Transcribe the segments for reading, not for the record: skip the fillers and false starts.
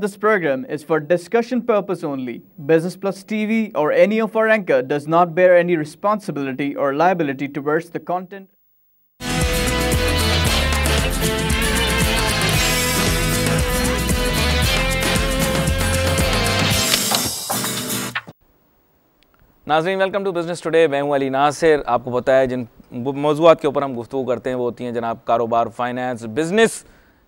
This program is for discussion purpose only. Business Plus TV or any of our anchor does not bear any responsibility or liability towards the content. नाज़रीन, welcome to business today. मैं हूं अली नासिर। आपको पता है जिन मौज़ूआत के ऊपर हम गुफ्तगू करते हैं वो होती हैं जनाब कारोबार, फाइनेंस, बिज़नेस,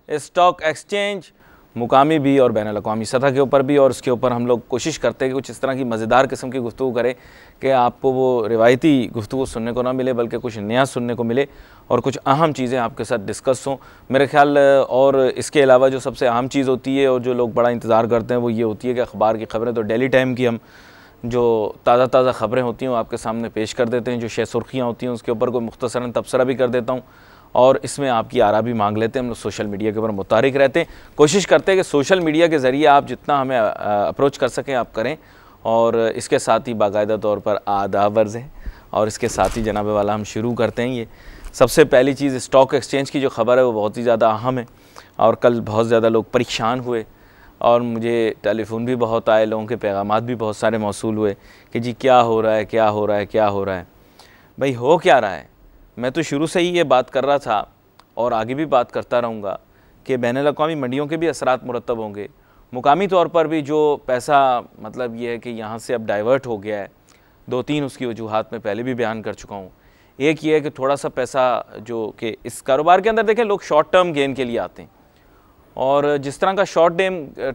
स्टॉक एक्सचेंज, मुकामी भी और बैनुल अक़वामी सतह के ऊपर भी। और उसके ऊपर हम लोग कोशिश करते हैं कि कुछ इस तरह की मज़ेदार किस्म की गुफ्तगू करें कि आपको वो रिवायती गुफ्तगू सुनने को ना मिले बल्कि कुछ नया सुनने को मिले और कुछ अहम चीज़ें आपके साथ डिस्कस हों। मेरे ख्याल और इसके अलावा जो सबसे अहम चीज़ होती है और जो लोग बड़ा इंतज़ार करते हैं वो ये होती है कि अखबार की ख़बरें तो डेली टाइम की हम जो ताज़ा ख़बरें होती हैं वो आपके सामने पेश कर देते हैं। जो शे सुर्खियाँ होती हैं उसके ऊपर कोई मुख्तसरन तबसरा भी कर देता हूँ और इसमें आपकी आरा भी मांग लेते हैं। हम लोग सोशल मीडिया के ऊपर मुतारिक रहते हैं, कोशिश करते हैं कि सोशल मीडिया के ज़रिए आप जितना हमें अप्रोच कर सकें आप करें। और इसके साथ ही बाकायदा तौर पर आदाब अर्ज़ है और इसके साथ ही जनाब वाला हम शुरू करते हैं। ये सबसे पहली चीज़ स्टॉक एक्सचेंज की जो ख़बर है वो बहुत ही ज़्यादा अहम है और कल बहुत ज़्यादा लोग परेशान हुए और मुझे टेलीफोन भी बहुत आए, लोगों के पैगामात भी बहुत सारे मौसूल हुए कि जी क्या हो रहा है, क्या हो रहा है, क्या हो रहा है। भाई हो क्या रहा है? मैं तो शुरू से ही ये बात कर रहा था और आगे भी बात करता रहूँगा कि बैनुल अक़वामी मंडियों के भी असरात मुरतब होंगे। मुकामी तौर पर भी जो पैसा मतलब ये है कि यहाँ से अब डाइवर्ट हो गया है। दो तीन उसकी वजूहात में पहले भी बयान कर चुका हूँ। एक ये है कि थोड़ा सा पैसा जो कि इस कारोबार के अंदर देखें लोग शॉर्ट टर्म गेन के लिए आते हैं और जिस तरह का शॉर्ट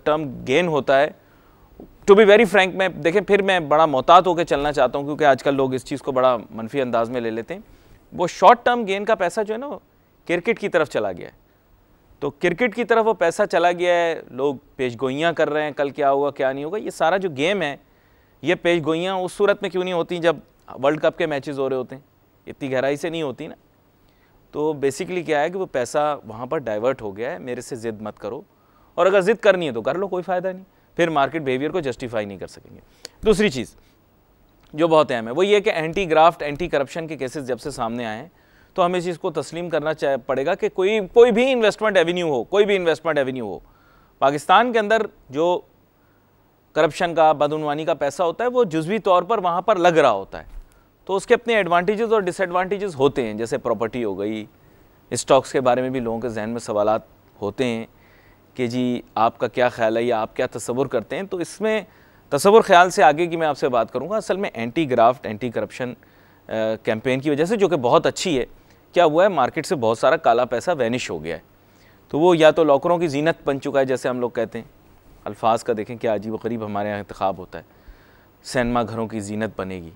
टर्म गेन होता है, टू बी वेरी फ्रैंक, मैं देखें फिर मैं बड़ा मोहतात होकर चलना चाहता हूँ क्योंकि आजकल लोग इस चीज़ को बड़ा मनफी अंदाज में ले लेते हैं। वो शॉर्ट टर्म गेन का पैसा जो है ना वो क्रिकेट की तरफ चला गया है। तो क्रिकेट की तरफ वो पैसा चला गया है, लोग पेशगोइयाँ कर रहे हैं कल क्या होगा क्या नहीं होगा। ये सारा जो गेम है ये पेशगोइयाँ उस सूरत में क्यों नहीं होती जब वर्ल्ड कप के मैचेस हो रहे होते हैं, इतनी गहराई से नहीं होती ना। तो बेसिकली क्या है कि वो पैसा वहाँ पर डाइवर्ट हो गया है। मेरे से ज़िद मत करो और अगर ज़िद करनी है तो कर लो, कोई फ़ायदा नहीं, फिर मार्केट बिहेवियर को जस्टिफाई नहीं कर सकेंगे। दूसरी चीज़ जो बहुत अहम है वो ये कि एंटी ग्राफ्ट, एंटी करप्शन के केसेस जब से सामने आए हैं तो हमें इस चीज़ को तस्लीम करना पड़ेगा कि कोई भी इन्वेस्टमेंट एवेन्यू हो, कोई भी इन्वेस्टमेंट एवेन्यू हो, पाकिस्तान के अंदर जो करप्शन का, बदउनवानी का पैसा होता है वो जुज़वी तौर पर वहाँ पर लग रहा होता है। तो उसके अपने एडवांटेजेस और डिसएडवांटेजेस होते हैं। जैसे प्रॉपर्टी हो गई, स्टॉक्स के बारे में भी लोगों के जहन में सवालात होते हैं कि जी आपका क्या ख्याल है या आप क्या तसव्वुर करते हैं। तो इसमें तसव्वुर ख्याल से आगे की मैं आपसे बात करूंगा। असल में anti graft, anti corruption campaign की वजह से जो कि बहुत अच्छी है, क्या हुआ है मार्केट से बहुत सारा काला पैसा वैनिश हो गया है। तो वो या तो लॉकरों की जीनत बन चुका है, जैसे हम लोग कहते हैं, अल्फाज का देखें क्या अजीब व गरीब हमारे यहाँ इंतखाब होता है, सिनेमा घरों की जीनत बनेगी।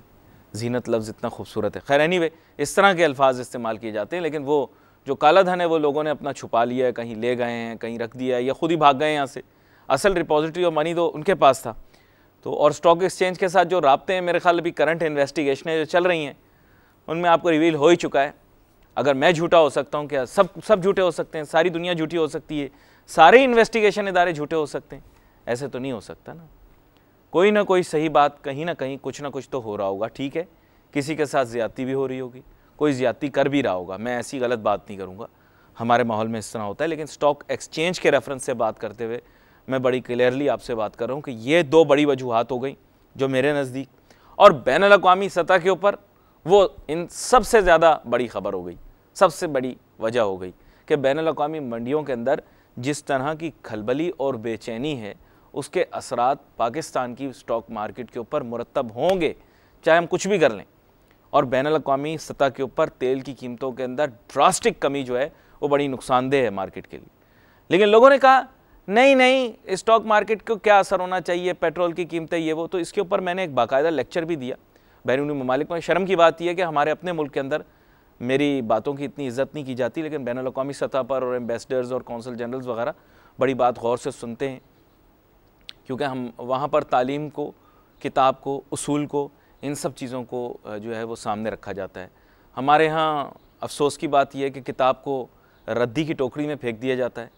जीनत लफ्ज़ इतना खूबसूरत है, खैर एनीवे इस तरह के अल्फाज इस्तेमाल किए जाते हैं। लेकिन वो जो काला धन है वो लोगों ने अपना छुपा लिया है, कहीं ले गए हैं, कहीं रख दिया है या खुद ही भाग गए यहाँ से। असल रिपोजिटरी ऑफ मनी तो उनके पास था। तो और स्टॉक एक्सचेंज के साथ जो राब्ते हैं, मेरे ख्याल अभी करंट इन्वेस्टिगेशनें जो चल रही हैं उनमें आपको रिवील हो ही चुका है। अगर मैं झूठा हो सकता हूँ, क्या सब झूठे हो सकते हैं? सारी दुनिया झूठी हो सकती है? सारे इन्वेस्टिगेशन इदारे झूठे हो सकते हैं? ऐसे तो नहीं हो सकता ना। कोई ना कोई सही बात कहीं ना कहीं कुछ ना कुछ तो हो रहा होगा। ठीक है, किसी के साथ ज़्यादती भी हो रही होगी, कोई ज़्यादती कर भी रहा होगा, मैं ऐसी गलत बात नहीं करूँगा, हमारे माहौल में इस तरह होता है। लेकिन स्टॉक एक्सचेंज के रेफरेंस से बात करते हुए मैं बड़ी क्लियरली आपसे बात कर रहा हूँ कि ये दो बड़ी वजूहात हो गई जो मेरे नज़दीक, और बैनुल अक़वामी सतह के ऊपर वो इन सबसे ज़्यादा बड़ी ख़बर हो गई, सबसे बड़ी वजह हो गई कि बैनुल अक़वामी मंडियों के अंदर जिस तरह की खलबली और बेचैनी है उसके असरात पाकिस्तान की स्टॉक मार्केट के ऊपर मुरतब होंगे, चाहे हम कुछ भी कर लें। और बैनुल अक़वामी सतह के ऊपर तेल की कीमतों के अंदर ड्रास्टिक कमी जो है वो बड़ी नुकसानदेह है मार्केट के लिए। लेकिन लोगों ने कहा नहीं स्टॉक मार्केट को क्या असर होना चाहिए, पेट्रोल की कीमतें ये वो। तो इसके ऊपर मैंने एक बाकायदा लेक्चर भी दिया बैरूनी ममालिक में। शर्म की बात यह है कि हमारे अपने मुल्क के अंदर मेरी बातों की इतनी इज्जत नहीं की जाती, लेकिन बैनुल अक़वामी सतह पर और एम्बेसडर्स और कौंसल जनरल्स वगैरह बड़ी बात गौर से सुनते हैं, क्योंकि हम वहाँ पर तालीम को, किताब को, उसूल को, इन सब चीज़ों को जो है वो सामने रखा जाता है। हमारे यहाँ अफसोस की बात यह है कि किताब को रद्दी की टोकरी में फेंक दिया जाता है,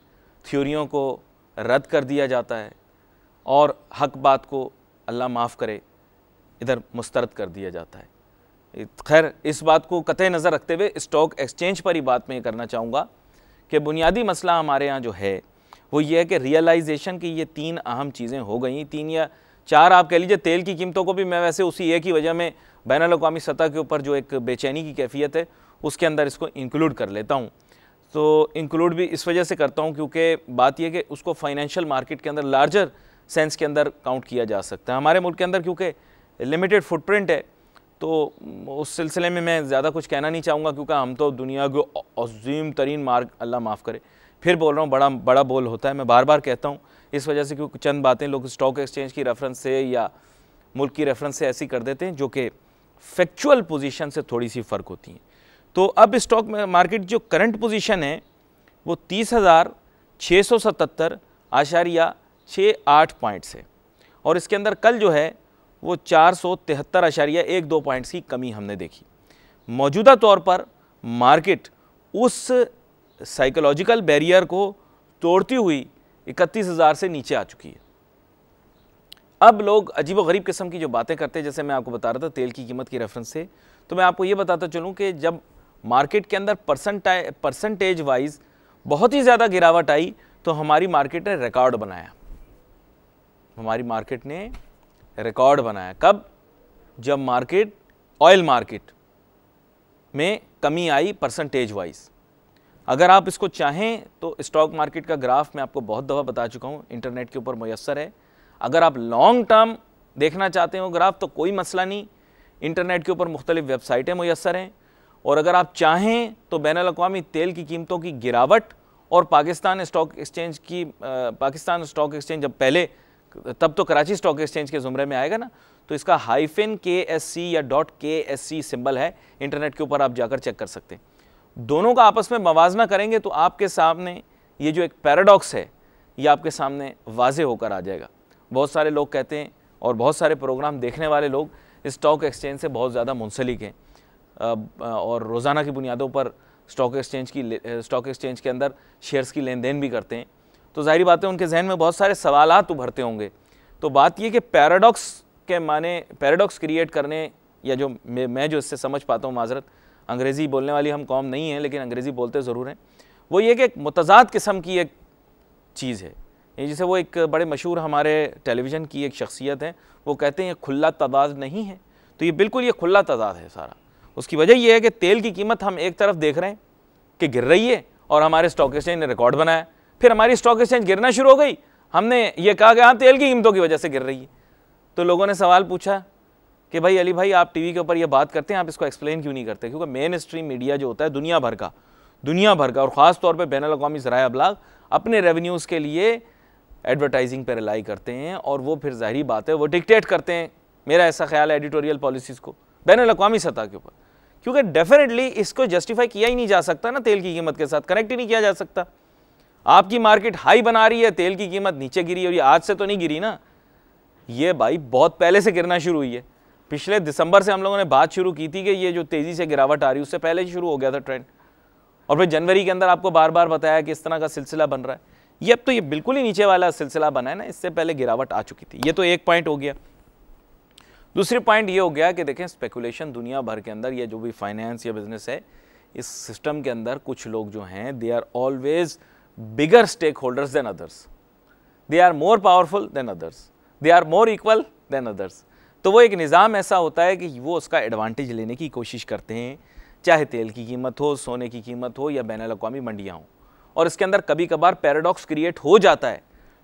थ्योरियों को रद्द कर दिया जाता है और हक बात को अल्लाह माफ़ करे इधर मुस्तरद कर दिया जाता है। खैर इस बात को कतई नज़र रखते हुए स्टॉक एक्सचेंज पर ही बात मैं करना चाहूँगा कि बुनियादी मसला हमारे यहाँ जो है वो ये है कि रियलाइजेशन की ये 3 अहम चीज़ें हो गई, 3 या 4 आप कह लीजिए। तेल की कीमतों को भी मैं वैसे उसी एक ही वजह में बैनुल-अक़वामी सतह के ऊपर जो एक बेचैनी की कैफियत है उसके अंदर इसको इंक्लूड कर लेता हूँ। तो इंक्लूड भी इस वजह से करता हूँ क्योंकि बात यह कि उसको फाइनेंशियल मार्केट के अंदर लार्जर सेंस के अंदर काउंट किया जा सकता है। हमारे मुल्क के अंदर क्योंकि लिमिटेड फुटप्रिंट है तो उस सिलसिले में मैं ज़्यादा कुछ कहना नहीं चाहूँगा, क्योंकि हम तो दुनिया को अज़ीम तरीन मार्ग, अल्लाह माफ़ करे फिर बोल रहा हूँ, बड़ा बोल होता है, मैं बार बार कहता हूँ इस वजह से, क्योंकि चंद बातें लोग स्टॉक एक्सचेंज की रेफरेंस से या मुल्क की रेफरेंस से ऐसी कर देते हैं जो कि फैक्चुअल पोजीशन से थोड़ी सी फ़र्क होती हैं। तो अब स्टॉक मार्केट जो करंट पोजीशन है वो 30,677.68 पॉइंट्स है, और इसके अंदर कल जो है वो 473.12 पॉइंट्स की कमी हमने देखी। मौजूदा तौर पर मार्केट उस साइकोलॉजिकल बैरियर को तोड़ती हुई 31,000 से नीचे आ चुकी है। अब लोग अजीब व गरीब किस्म की जो बातें करते हैं, जैसे मैं आपको बता रहा था तेल की कीमत की रेफरेंस से, तो मैं आपको ये बताता चलूँ कि जब मार्केट के अंदर परसेंटेज वाइज बहुत ही ज़्यादा गिरावट आई तो हमारी मार्केट ने रिकॉर्ड बनाया। हमारी मार्केट ने रिकॉर्ड बनाया कब? जब मार्केट, ऑयल मार्केट में कमी आई परसेंटेज वाइज। अगर आप इसको चाहें तो स्टॉक मार्केट का ग्राफ मैं आपको बहुत दफ़ा बता चुका हूँ, इंटरनेट के ऊपर मुयस्सर है। अगर आप लॉन्ग टर्म देखना चाहते हो ग्राफ तो कोई मसला नहीं, इंटरनेट के ऊपर मुख्तलिफ वेबसाइटें मुयस्सर हैं। और अगर आप चाहें तो बैनुल-अक़वामी तेल की कीमतों की गिरावट और पाकिस्तान स्टॉक एक्सचेंज जब पहले, तब तो कराची स्टॉक एक्सचेंज के ज़ुमरे में आएगा ना, तो इसका -KSC या .KSC सिंबल है, इंटरनेट के ऊपर आप जाकर चेक कर सकते हैं। दोनों का आपस में मवाजना करेंगे तो आपके सामने ये जो एक पैराडॉक्स है ये आपके सामने वाज़े होकर आ जाएगा। बहुत सारे लोग कहते हैं और बहुत सारे प्रोग्राम देखने वाले लोग स्टॉक एक्सचेंज से बहुत ज़्यादा मुंसलिक हैं और रोज़ाना की बुनियादों पर स्टॉक एक्सचेंज के अंदर शेयर्स की लेन देन भी करते हैं, तो ज़ाहिर बात है उनके जहन में बहुत सारे सवालात उभरते होंगे। तो बात ये कि पैराडॉक्स के माने, पैराडॉक्स क्रिएट करने, या जो मैं जो इससे समझ पाता हूँ, माजरत अंग्रेज़ी बोलने वाली हम कौम नहीं है लेकिन अंग्रेज़ी बोलते ज़रूर हैं, वो ये कि एक मुतज़ाद किस्म की एक चीज़ है। जैसे वो एक बड़े मशहूर हमारे टेलीविज़न की एक शख्सियत है, वो कहते हैं ये खुला तदाद नहीं है, तो ये बिल्कुल ये खुला तदाद है सारा। उसकी वजह यह है कि तेल की कीमत हम एक तरफ देख रहे हैं कि गिर रही है और हमारे स्टॉक एक्सचेंज ने रिकॉर्ड बनाया, फिर हमारी स्टॉक एक्सचेंज गिरना शुरू हो गई, हमने ये कहा कि हाँ तेल की कीमतों की वजह से गिर रही है। तो लोगों ने सवाल पूछा कि भाई अली भाई, आप टीवी के ऊपर ये बात करते हैं, आप इसको एक्सप्लेन क्यों नहीं करते? क्योंकि मेन स्ट्रीम मीडिया जो होता है दुनिया भर का और ख़ास तौर पर बैनुल-अक़वामी ज़राए अबलाग अपने रेवेन्यूज़ के लिए एडवर्टाइजिंग पर रिलाई करते हैं, और वो फिर ज़ाहिरी बात है वो डिक्टेट करते हैं, मेरा ऐसा ख्याल है, एडिटोरियल पॉलिसीज़ को बैनुल-अक़वामी सतह के ऊपर, क्योंकि डेफिनेटली इसको जस्टिफाई किया ही नहीं जा सकता ना, तेल की कीमत के साथ कनेक्ट ही नहीं किया जा सकता। आपकी मार्केट हाई बना रही है, तेल की कीमत नीचे गिरी, और ये आज से तो नहीं गिरी ना, ये भाई बहुत पहले से गिरना शुरू हुई है। पिछले दिसंबर से हम लोगों ने बात शुरू की थी कि ये जो तेज़ी से गिरावट आ रही है उससे पहले ही शुरू हो गया था ट्रेंड, और फिर जनवरी के अंदर आपको बार बार बताया कि इस तरह का सिलसिला बन रहा है। ये अब तो ये बिल्कुल ही नीचे वाला सिलसिला बना है ना, इससे पहले गिरावट आ चुकी थी। ये तो एक पॉइंट हो गया। दूसरी पॉइंट ये हो गया कि देखें स्पेकुलेशन दुनिया भर के अंदर, ये जो भी फाइनेंस या बिजनेस है इस सिस्टम के अंदर, कुछ लोग जो हैं they are always bigger stakeholders than others, they are more powerful than others, they are more equal than others. तो वो एक निज़ाम ऐसा होता है कि वो उसका एडवांटेज लेने की कोशिश करते हैं, चाहे तेल की कीमत हो, सोने की कीमत हो या बैनुल-अक़वामी मंडियाँ हों। और इसके अंदर कभी कभार पैराडॉक्स क्रिएट हो जाता है,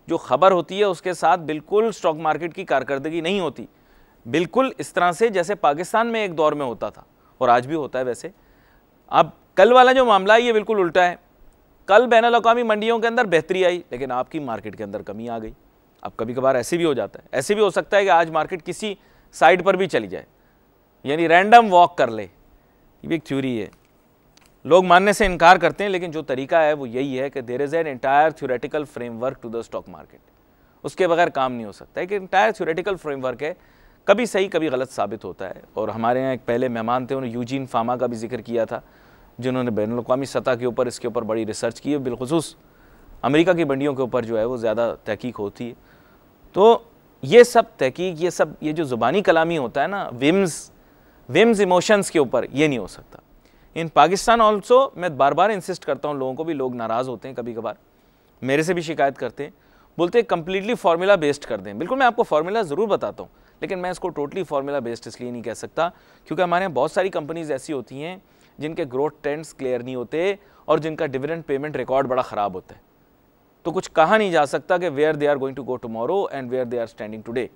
जो खबर होती है उसके साथ बिल्कुल स्टॉक मार्केट की कारकर्दगी नहीं होती, बिल्कुल इस तरह से जैसे पाकिस्तान में एक दौर में होता था और आज भी होता है। वैसे अब कल वाला जो मामला है ये बिल्कुल उल्टा है। कल बैनुल-अक़वामी मंडियों के अंदर बेहतरी आई लेकिन आपकी मार्केट के अंदर कमी आ गई। अब कभी कभार ऐसे भी हो जाता है, ऐसे भी हो सकता है कि आज मार्केट किसी साइड पर भी चली जाए, यानी रैंडम वॉक कर ले। ये भी एक थ्योरी है, लोग मानने से इनकार करते हैं, लेकिन जो तरीका है वो यही है कि there is an entire theoretical framework to the stock market. उसके बगैर काम नहीं हो सकता है कि एंटायर थ्योरेटिकल फ्रेमवर्क है, कभी सही कभी गलत साबित होता है। और हमारे यहाँ एक पहले मेहमान थे, उन्होंने यूजीन फामा का भी जिक्र किया था, जिन्होंने बैनुल-अक़वामी सतह के ऊपर इसके ऊपर बड़ी रिसर्च की है, बिलखुसूस अमेरिका की मंडियों के ऊपर जो है वो ज़्यादा तहकीक होती है। तो ये सब तहकीक, ये जो ज़ुबानी कलामी होता है ना, विम्स इमोशंस के ऊपर, ये नहीं हो सकता। इन पाकिस्तान ऑल्सो मैं बार बार इंसिस्ट करता हूँ लोगों को भी, लोग नाराज़ होते हैं कभी कभार मेरे से भी शिकायत करते हैं, बोलते हैं कम्प्लीटली फार्मूला बेस्ड कर दें। बिल्कुल, मैं आपको फार्मूला ज़रूर बताता हूँ, लेकिन मैं इसको टोटली फार्मूला बेस्ड इसलिए नहीं कह सकता क्योंकि हमारे यहाँ बहुत सारी कंपनीज ऐसी होती हैं जिनके ग्रोथ ट्रेंड्स क्लियर नहीं होते और जिनका डिविडेंड पेमेंट रिकॉर्ड बड़ा ख़राब होता है। तो कुछ कहा नहीं जा सकता कि where they are going to go tomorrow and where they are standing today.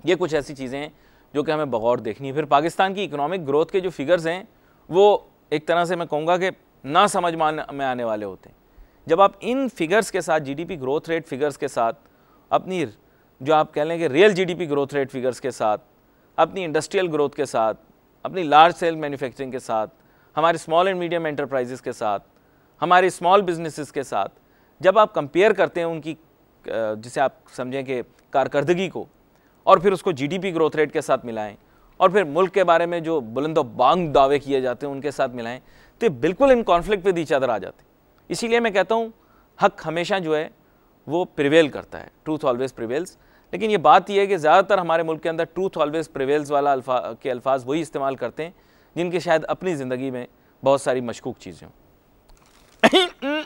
ये कुछ ऐसी चीज़ें हैं जो कि हमें बगौर देखनी है। फिर पाकिस्तान की इकोनॉमिक ग्रोथ के जो फिगर्स हैं वो एक तरह से मैं कहूँगा कि ना समझ में आने वाले होते हैं। जब आप इन फिगर्स के साथ, जीडीपी ग्रोथ रेट फिगर्स के साथ, अपनी जो आप कह लें कि real GDP growth rate figures के साथ, अपनी इंडस्ट्रियल ग्रोथ के साथ, अपनी लार्ज सेल मैन्युफैक्चरिंग के साथ, हमारे स्मॉल एंड मीडियम एंटरप्राइजेस के साथ, हमारे स्मॉल बिजनेसेस के साथ जब आप कंपेयर करते हैं उनकी, जिसे आप समझें कि कारकर्दगी को, और फिर उसको जीडीपी ग्रोथ रेट के साथ मिलाएं और फिर मुल्क के बारे में जो बुलंदोबांग दावे किए जाते हैं उनके साथ मिलाएं, तो ये बिल्कुल in conflict with each other आ जाते हैं। इसीलिए मैं कहता हूँ हक हमेशा जो है वो प्रिवेल करता है, ट्रूथ ऑलवेज प्रिवेल्स। लेकिन ये बात यह है कि ज़्यादातर हमारे मुल्क के अंदर ट्रूथ ऑलवेज प्रिवेल्स वाला अल्फाज वही इस्तेमाल करते हैं जिनके शायद अपनी ज़िंदगी में बहुत सारी मशकूक चीज़ें हों।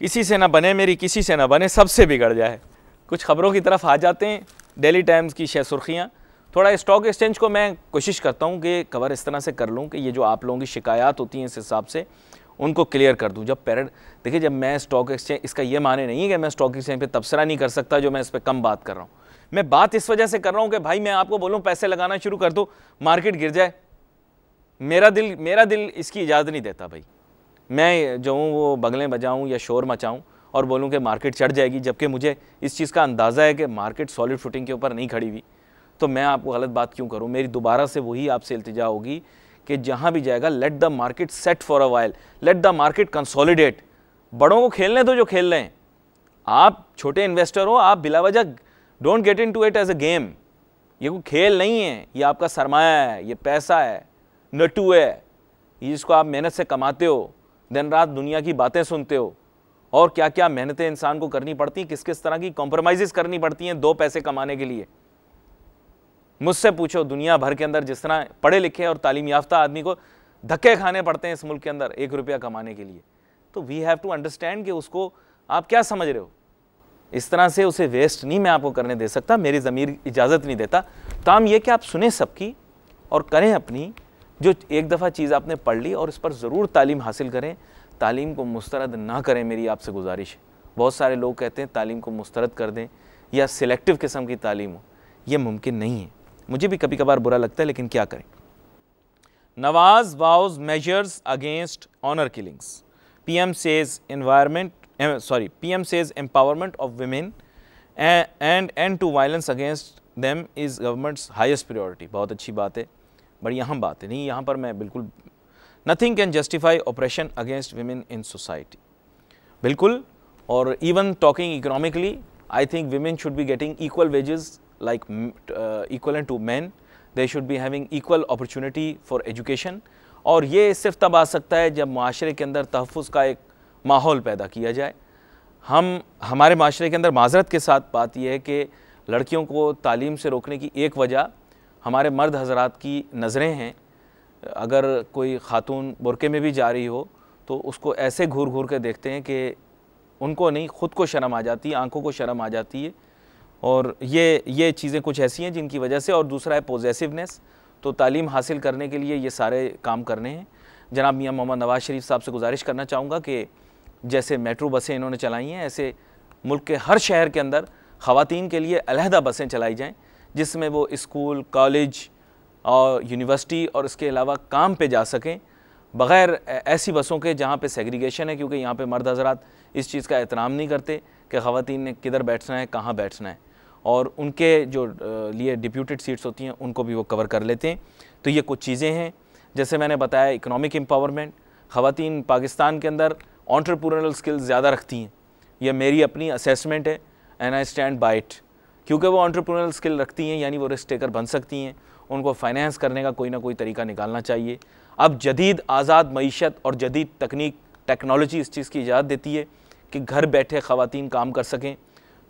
किसी से ना बने मेरी, किसी से ना बने सबसे बिगड़ जाए। कुछ ख़बरों की तरफ आ जाते हैं। डेली टाइम्स की शह सुर्खियाँ। थोड़ा स्टॉक एक्सचेंज को मैं कोशिश करता हूँ कि कवर इस तरह से कर लूँ कि ये जो आप लोगों की शिकायत होती हैं इस हिसाब से उनको क्लियर कर दूँ। जब देखिए, जब मैं स्टॉक एक्सचेंज, इसका ये माने नहीं है कि मैं स्टॉक एक्सचेंज पे तबसरा नहीं कर सकता जो मैं इस पर कम बात कर रहा हूँ। मैं बात इस वजह से कर रहा हूँ कि भाई मैं आपको बोलूँ पैसे लगाना शुरू कर दो, मार्केट गिर जाए, मेरा दिल इसकी इजाज़त नहीं देता। भाई मैं जो हूँ वो बगलें बजाऊँ या शोर मचाऊँ और बोलूँ कि मार्केट चढ़ जाएगी, जबकि मुझे इस चीज़ का अंदाज़ा है कि मार्केट सॉलिड फुटिंग के ऊपर नहीं खड़ी हुई, तो मैं आपको गलत बात क्यों करूँ। मेरी दोबारा से वही आपसे इल्तिजा होगी कि जहाँ भी जाएगा, let the market set for a while, let the market consolidate. बड़ों को खेलने दो जो खेल रहे हैं। आप छोटे इन्वेस्टर हो, आप बिलावजह don't get into it as a game. ये कोई खेल नहीं है, ये आपका सरमाया है, ये पैसा है, नटू है, ये जिसको आप मेहनत से कमाते हो, दिन रात दुनिया की बातें सुनते हो, और क्या क्या मेहनतें इंसान को करनी पड़ती हैं, किस किस तरह की कॉम्प्रोमाइज़ करनी पड़ती हैं 2 पैसे कमाने के लिए। मुझसे पूछो, दुनिया भर के अंदर जिस तरह पढ़े लिखे और तालीम याफ्ता आदमी को धक्के खाने पड़ते हैं इस मुल्क के अंदर 1 रुपया कमाने के लिए, तो वी हैव टू अंडरस्टैंड कि उसको आप क्या समझ रहे हो। इस तरह से उसे वेस्ट नहीं मैं आपको करने दे सकता, मेरी ज़मीर इजाज़त नहीं देता। काम ये कि आप सुने सबकी और करें अपनी। जो एक दफ़ा चीज़ आपने पढ़ ली और इस पर ज़रूर तालीम हासिल करें, तालीम को मुस्तरद ना करें, मेरी आपसे गुजारिश है। बहुत सारे लोग कहते हैं तालीम को मुस्तरद कर दें या सिलेक्टिव किस्म की तालीम हो, ये मुमकिन नहीं है। मुझे भी कभी कभार बुरा लगता है, लेकिन क्या करें। Nawaz vows measures against honour killings, PM says PM says empowerment of women and end to violence against them is government's highest priority। बहुत अच्छी बात है, बड़ी अहम बात है। नहीं, यहाँ पर मैं बिल्कुल nothing can justify oppression against women in society। बिल्कुल। और even talking economically, I think women should be getting equal wages like equivalent to men। They should be having equal opportunity for education। और ये सिर्फ तब आ सकता है जब माशरे के अंदर तहफ़्फ़ुज़ का एक माहौल पैदा किया जाए। हमारे माशरे के अंदर माज़रत के साथ बात यह है कि लड़कियों को तालीम से रोकने की एक वजह हमारे मर्द हज़रात की नज़रें हैं। अगर कोई ख़ातून बुरके में भी जा रही हो तो उसको ऐसे घूर घूर के देखते हैं कि उनको नहीं, ख़ुद को शर्म आ जाती है, आंखों को शर्म आ जाती है। और ये चीज़ें कुछ ऐसी हैं जिनकी वजह से। और दूसरा है पॉजेसिवनेस। तो तालीम हासिल करने के लिए ये सारे काम करने हैं। जनाब मियां मोहम्मद नवाज़ शरीफ साहब से गुजारिश करना चाहूँगा कि जैसे मेट्रो बसें इन्होंने चलाई हैं, ऐसे मुल्क के हर शहर के अंदर ख़वातीन के लिए अलहदा बसें चलाई जाएँ, जिसमें वो स्कूल, कॉलेज और यूनिवर्सिटी और इसके अलावा काम पे जा सकें, बग़ैर ऐसी बसों के जहाँ पे सेग्रीगेशन है। क्योंकि यहाँ पे मर्द हज़रात इस चीज़ का एहतराम नहीं करते कि ख़वातीन ने किधर बैठना है, कहाँ बैठना है, और उनके जो लिए डिप्यूटेड सीट्स होती हैं उनको भी वो कवर कर लेते हैं। तो ये कुछ चीज़ें हैं। जैसे मैंने बताया, इकोनॉमिक एम्पावरमेंट, ख़वातीन पाकिस्तान के अंदर एंटरप्रेन्योरियल स्किल्स ज़्यादा रखती हैं। यह मेरी अपनी असेसमेंट है and I stand by it. क्योंकि वो एंटरप्रेन्योरियल स्किल रखती हैं, यानी वो रिस्क टेकर बन सकती हैं। उनको फाइनेंस करने का कोई ना कोई तरीका निकालना चाहिए। अब जदीद आज़ाद मईशत और जदीद टेक्नोलॉजी इस चीज़ की इजाज़त देती है कि घर बैठे ख़वातीन काम कर सकें।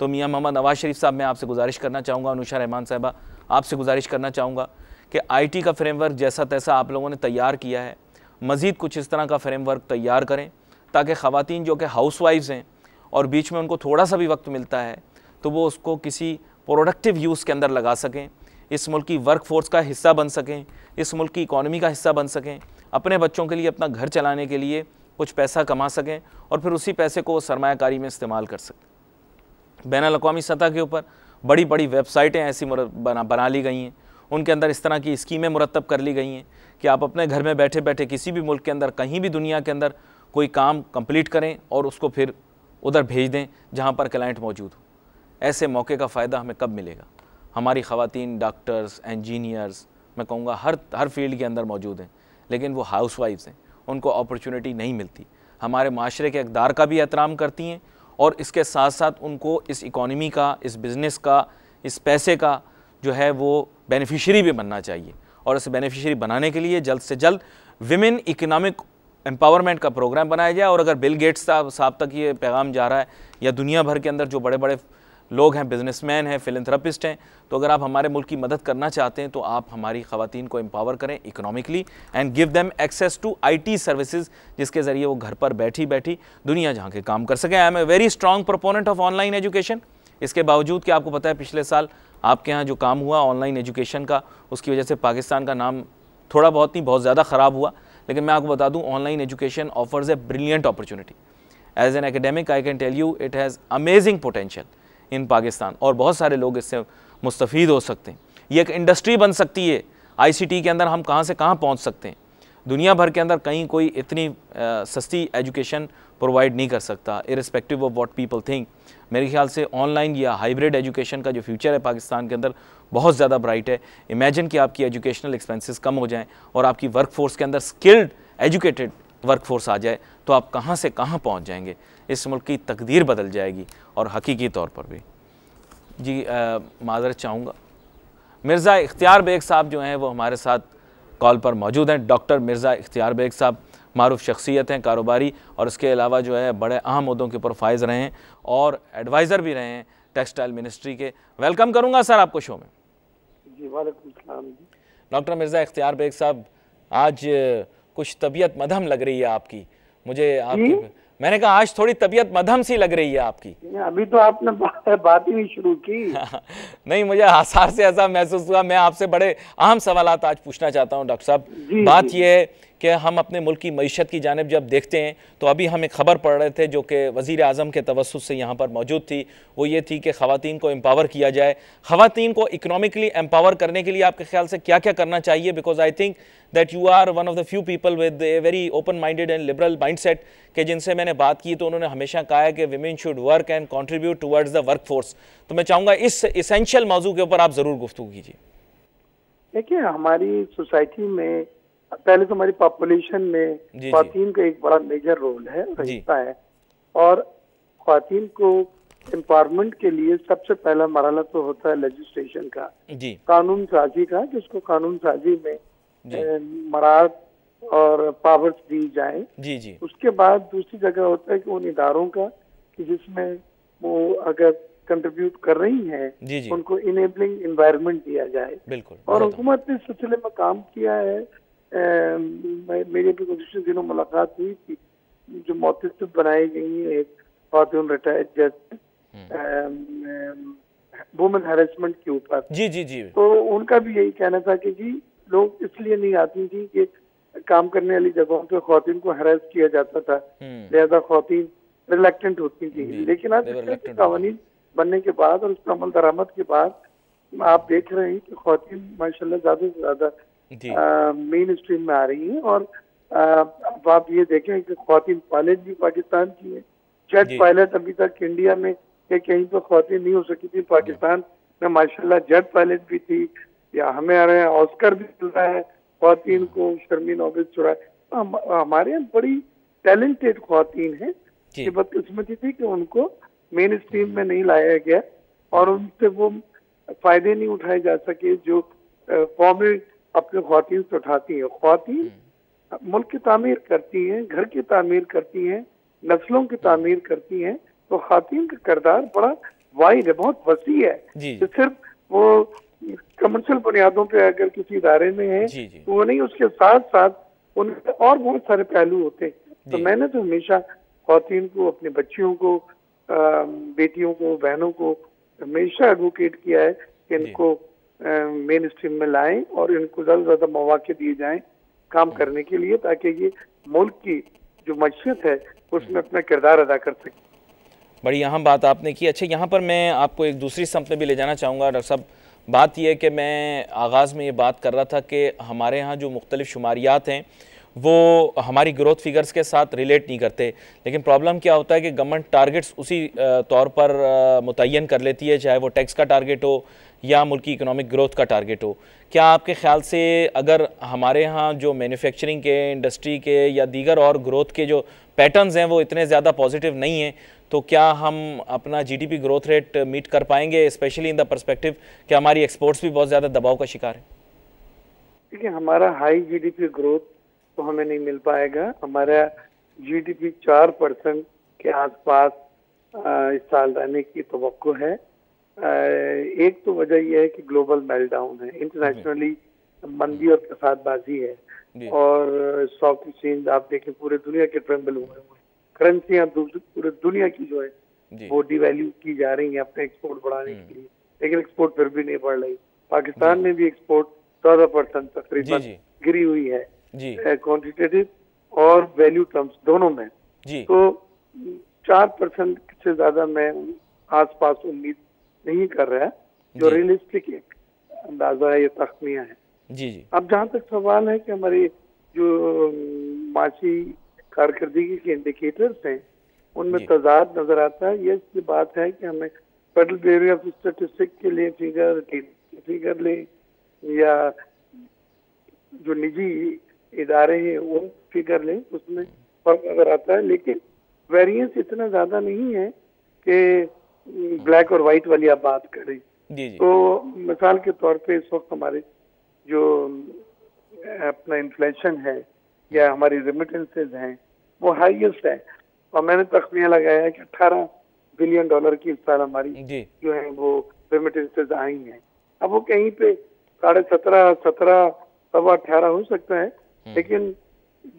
तो मियां मोहम्मद नवाज़ शरीफ साहब, मैं आपसे गुजारिश करना चाहूँगा, अनुषा रहमान साहबा आपसे गुजारिश करना चाहूँगा कि IT का फ्रेमवर्क जैसा तैसा आप लोगों ने तैयार किया है, मज़ीद कुछ इस तरह का फ्रेमवर्क तैयार करें ताकि ख़वातीन जो कि हाउसवाइफ्स हैं और बीच में उनको थोड़ा सा भी वक्त मिलता है तो वो उसको किसी प्रोडक्टिव यूज़ के अंदर लगा सकें, इस मुल्क की वर्क फोर्स का हिस्सा बन सकें, इस मुल्क की इकॉनमी का हिस्सा बन सकें, अपने बच्चों के लिए, अपना घर चलाने के लिए कुछ पैसा कमा सकें और फिर उसी पैसे को वो सरमायाकारी में इस्तेमाल कर सकें। बैनुल-अक़वामी सतह के ऊपर बड़ी बड़ी वेबसाइटें ऐसी बना ली गई हैं, उनके अंदर इस तरह की स्कीमें मुरतब कर ली गई हैं कि आप अपने घर में बैठे बैठे किसी भी मुल्क के अंदर, कहीं भी दुनिया के अंदर कोई काम कंप्लीट करें और उसको फिर उधर भेज दें जहाँ पर क्लाइंट मौजूद हो। ऐसे मौके का फ़ायदा हमें कब मिलेगा? हमारी ख़वातीन डॉक्टर्स, इंजीनियर्स, मैं कहूँगा हर फील्ड के अंदर मौजूद हैं, लेकिन वो हाउसवाइफ्स हैं, उनको अपॉर्चुनिटी नहीं मिलती। हमारे माशरे के इक़दार का भी एहतराम करती हैं और इसके साथ साथ उनको इस इकॉनमी का, इस बिज़नेस का, इस पैसे का जो है वो बेनिफिशरी भी बनना चाहिए। और इस बेनिफिशरी बनाने के लिए जल्द से जल्द विमेन इकोनॉमिक एम्पावरमेंट का प्रोग्राम बनाया जाए। और अगर बिल गेट्स साहब तक ये पैगाम जा रहा है या दुनिया भर के अंदर जो बड़े बड़े लोग हैं, बिजनेसमैन हैं, फिलैंथ्रोपिस्ट हैं, तो अगर आप हमारे मुल्क की मदद करना चाहते हैं तो आप हमारी ख़वातीन को एम्पावर करें economically and give them access to IT services, जिसके ज़रिए वो घर पर बैठी बैठी दुनिया जहाँ के काम कर सकें। I am a very strong proponent of online education. इसके बावजूद कि आपको पता है पिछले साल आपके यहाँ जो काम हुआ ऑनलाइन एजुकेशन का, उसकी वजह से पाकिस्तान का नाम थोड़ा बहुत नहीं बहुत ज़्यादा ख़राब हुआ। लेकिन मैं आपको बता दूँ, online education offers a brilliant opportunity. As an academic I can tell you it has amazing potential in Pakistan और बहुत सारे लोग इससे मुस्तफ़ीद हो सकते हैं। ये एक इंडस्ट्री बन सकती है। ICT के अंदर हम कहाँ से कहाँ पहुँच सकते हैं। दुनिया भर के अंदर कहीं कोई इतनी सस्ती एजुकेशन प्रोवाइड नहीं कर सकता, irrespective of what people think. मेरे ख्याल से ऑनलाइन या हाइब्रिड एजुकेशन का जो फ्यूचर है पाकिस्तान के अंदर बहुत ज़्यादा ब्राइट है। इमेजिन कि आपकी एजुकेशनल एक्सपेंसेस कम हो जाएं और आपकी वर्क फोर्स के अंदर स्किल्ड एजुकेटेड वर्क फोर्स आ जाए तो आप कहाँ से कहाँ पहुँच जाएंगे। इस मुल्क की तकदीर बदल जाएगी और हकीकी तौर पर भी। जी माज़रत चाहूँगा, मिर्ज़ा इख्तियार बेग साहब जो हैं वो हमारे साथ कॉल पर मौजूद हैं। डॉक्टर मिर्ज़ा इख्तियार बेग साहब मारूफ शख्सियत हैं, कारोबारी, और इसके अलावा जो है बड़े अहम मुद्दों के ऊपर फाइज रहे हैं और एडवाइज़र भी रहे हैं टेक्सटाइल मिनिस्ट्री के। वेलकम करूँगा सर आपको शो में। जी वालेकुम सलाम। डॉक्टर मिर्ज़ा इख्तियार बेग साहब, आज कुछ तबीयत मदहम लग रही है आपकी। मुझे आपकी मैंने कहा आज थोड़ी तबीयत मदहम सी लग रही है आपकी। अभी तो आपने बात ही नहीं शुरू की। नहीं, मुझे आसार से ऐसा महसूस हुआ। मैं आपसे बड़े अहम सवालात आज पूछना चाहता हूं डॉक्टर साहब। बात यह है कि हम अपने मुल्क की मईशत की जानिब जब देखते हैं तो अभी हम एक ख़बर पढ़ रहे थे जो कि वज़ीर आज़म के तवस्सुत से यहाँ पर मौजूद थी। वो ये थी कि ख़वातीन को एम्पावर किया जाए। ख़वातीन को इकनॉमिकली एम्पावर करने के लिए आपके ख्याल से क्या क्या करना चाहिए? Because I think that you are one of the few people with a very open minded and liberal mindset कि जिनसे मैंने बात की तो उन्होंने हमेशा कहा है कि women should work and contribute towards the work force. तो मैं चाहूँगा इस इसेंशियल मौजू के ऊपर आप ज़रूर गुफ्तगू कीजिए। देखिए, हमारी सोसाइटी में पहले तो हमारी पॉपुलेशन में ख्वातीन का एक बड़ा मेजर रोल है, हिस्सा है, और ख्वातीन को एम्पावरमेंट के लिए सबसे पहला मरहला तो होता है लेजिस्लेशन का, कानून साजी का, जिसको कानून साजी में मराहत और पावर्स दी जाए। उसके बाद दूसरी जगह होता है कि उन इदारों का कि जिसमें वो अगर कंट्रीब्यूट कर रही हैं उनको इनेबलिंग एनवायरनमेंट दिया जाए। और हुकूमत ने इस सिलसिले में काम किया है। मेरी भी गुज़िश्ता दिनों मुलाकात हुई थी, जो मौतिस्ब बनाई गई है एक खातून रिटायर्ड जज वुमेन हैरेसमेंट के ऊपर। तो उनका भी यही कहना था कि जी लोग इसलिए नहीं आती थी कि काम करने वाली जगहों पे ख्वातीन को हैरेस किया जाता था, लिहाजा ख्वातीन रिलेक्टेंट होती थी। लेकिन आज कानून बनने के बाद और उसका अमल दरामद के बाद आप देख रहे हैं कि ख्वातीन माशाल्लाह ज्यादा से ज्यादा मेन स्ट्रीम में आ रही हैं। और अब आप ये देखें कि ख्वातीन पायलट भी पाकिस्तान की है। जेट पायलट अभी तक इंडिया में कहीं तो ख्वातीन नहीं हो सकी थी, पाकिस्तान में माशाल्लाह जेट पायलट भी थी। या हमें आ रहे हैं ऑस्कर भी मिल रहा है ख्वातीन को, शर्मीन ऑबिद चुरा। हमारे यहाँ बड़ी टैलेंटेड ख्वातीन है कि बदकिस्मती थी कि उनको मेन स्ट्रीम में नहीं लाया गया और उनसे वो फायदे नहीं उठाए जा सके जो कौमें अपने ख्वातीन से उठाती है। ख्वातीन मुल्क की तामीर करती हैं, घर की तामीर करती हैं, नस्लों की तामीर करती हैं। तो ख्वातीन का किरदार बड़ा वाइड है, बहुत वसी है। तो सिर्फ वो कमर्शियल बुनियादों पे अगर किसी इदारे में है तो वो नहीं, उसके साथ साथ उनके और बहुत सारे पहलू होते हैं। तो मैंने तो हमेशा ख़वातीन को, अपने बच्चियों को, बेटियों को, बहनों को हमेशा एडवोकेट किया है कि इनको मेन स्ट्रीम में लाएं और इनको ज़्यादा से ज़्यादा मौके दिए जाएं काम करने के लिए, ताकि ये मुल्क की जो मईशत है उसमें अपना किरदार अदा कर सकें। बड़ी अहम बात आपने की। अच्छा, यहाँ पर मैं आपको एक दूसरी सम्त में भी ले जाना चाहूँगा डॉक्टर साहब। बात यह है कि मैं आगाज़ में ये बात कर रहा था कि हमारे यहाँ जो मुख्तलिफ शुमारियात हैं वो हमारी ग्रोथ फिगर्स के साथ रिलेट नहीं करते, लेकिन प्रॉब्लम क्या होता है कि गवर्नमेंट टारगेट्स उसी तौर पर मुतय्यन कर लेती है, चाहे वो टैक्स का टारगेट हो या मुल्क की इकोनॉमिक ग्रोथ का टारगेट हो। क्या आपके ख्याल से अगर हमारे यहाँ जो मैन्युफैक्चरिंग के, इंडस्ट्री के या दीगर और ग्रोथ के जो पैटर्न्स हैं वो इतने ज़्यादा पॉजिटिव नहीं हैं, तो क्या हम अपना जीडीपी ग्रोथ रेट मीट कर पाएंगे, स्पेशली इन द पर्सपेक्टिव कि हमारी एक्सपोर्ट्स भी बहुत ज़्यादा दबाव का शिकार है? देखिए, हमारा हाई जीडीपी ग्रोथ तो हमें नहीं मिल पाएगा। हमारा जीडीपी 4% के आसपास इस साल रहने की तवक्को है। एक तो वजह यह है कि ग्लोबल मेल्टडाउन है, इंटरनेशनली मंदी और कसादबाजी है, और स्टॉक एक्सचेंज आप देखें पूरे दुनिया के ट्रेंबल हुए हुए, करेंसियां पूरे दुनिया की जो है वो डिवैल्यू की जा रही है अपने एक्सपोर्ट बढ़ाने के लिए, लेकिन एक्सपोर्ट फिर भी नहीं बढ़ रही। पाकिस्तान में भी एक्सपोर्ट 14% तकरीबन गिरी हुई है क्वांटिटेटिव और वैल्यू टर्म्स दोनों में। तो 4% से ज्यादा मैं आसपास उम्मीद नहीं कर रहा है, जो रियलिस्टिक एक अंदाजा है, ये तख्मिया है। अब जहाँ तक सवाल है कि हमारी जो माशी कारकर्दगी के इंडिकेटर्स हैं उनमें तजाद नजर आता है, ये बात है कि हमें फेडरल ब्यूरो ऑफ स्टैटिस्टिक्स के लिए फिगर ले या जो निजी इदारे हैं वो फिगर लें, उसमें फर्क नजर आता है, लेकिन वेरिएंस इतना ज्यादा नहीं है कि ब्लैक और व्हाइट वाली आप बात करें। तो मिसाल के तौर पे इस वक्त हमारे जो अपना इन्फ्लेशन है या हमारी रेमिटेंसेज हैं वो हाईएस्ट है, और मैंने तख्मिया लगाया है कि $18 बिलियन की इस साल हमारी जो है वो रेमिटेंसेज आई हैं। अब वो कहीं पे 17.5, 17, 18 हो सकता है, लेकिन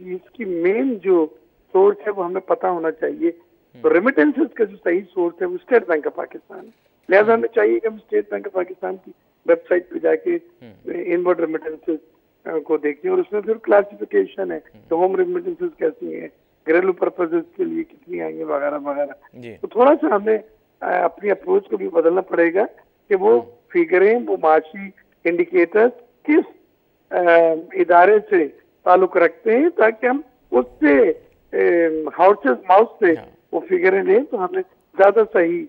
इसकी मेन जो सोर्स है वो हमें पता होना चाहिए। तो रेमिटेंसेस का जो सही सोर्स है वो स्टेट बैंक ऑफ पाकिस्तान है, लिहाजा हमें चाहिए कि हम स्टेट बैंक ऑफ पाकिस्तान की वेबसाइट पे जाके इनवर्ड रेमिटेंसेस को देखें, और उसमें फिर क्लासिफिकेशन है तो होम रेमिटेंसेस कैसी हैं, घरेलू पर्पसेस के लिए कितनी आएंगे वगैरह वगैरह। तो थोड़ा सा हमें अपनी अप्रोच को भी बदलना पड़ेगा कि वो फिगरें, वो माशी इंडिकेटर्स किस इदारे से ताल्लुक रखते हैं, ताकि हम उससे हाउसेस माउस से वो फिगरें लें तो हमें ज्यादा सही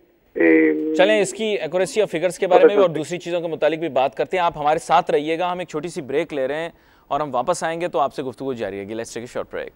चलें। इसकी एक्यूरेसी ऑफ फिगर्स के बारे में और दूसरी चीज़ों के मुतालिक भी बात करते हैं। आप हमारे साथ रहिएगा, हम एक छोटी सी ब्रेक ले रहे हैं और हम वापस आएंगे तो आपसे गुफ्तगू जारी रहेगी। Let's take a short break.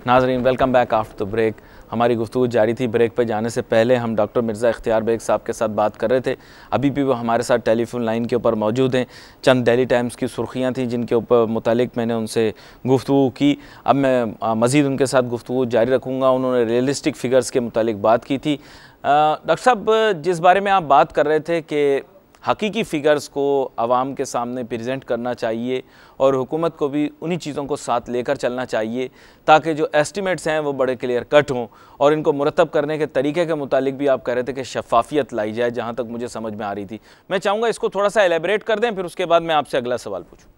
नाज़रीन, welcome back after the break. हमारी गुफ्तगू जारी थी। ब्रेक पर जाने से पहले हम डॉक्टर मिर्ज़ा इख्तियार बेग साहब के साथ बात कर रहे थे। अभी भी वो हमारे साथ टेलीफोन लाइन के ऊपर मौजूद हैं। चंद डेली टाइम्स की सुर्खियाँ थी जिनके ऊपर मुतालिक मैंने उनसे गुफ्तगू की। अब मैं मज़ीद उनके साथ गुफ्तगू जारी रखूँगा। उन्होंने रियलिस्टिक फ़िगर्स के मुतालिक बात की थी। डॉक्टर साहब, जिस बारे में आप बात कर रहे थे कि हकीकी फ़िगर्स को आवाम के सामने प्रेजेंट करना चाहिए और हुकूमत को भी उन्हीं चीज़ों को साथ लेकर चलना चाहिए ताकि जो एस्टिमेट्स हैं वो बड़े क्लियर कट हों, और इनको मुरतब करने के तरीके के मुतालिक भी आप कह रहे थे कि शफाफियत लाई जाए, जहाँ तक मुझे समझ में आ रही थी। मैं चाहूँगा इसको थोड़ा सा एलेबरेट कर दें, फिर उसके बाद मैं आपसे अगला सवाल पूछूँ।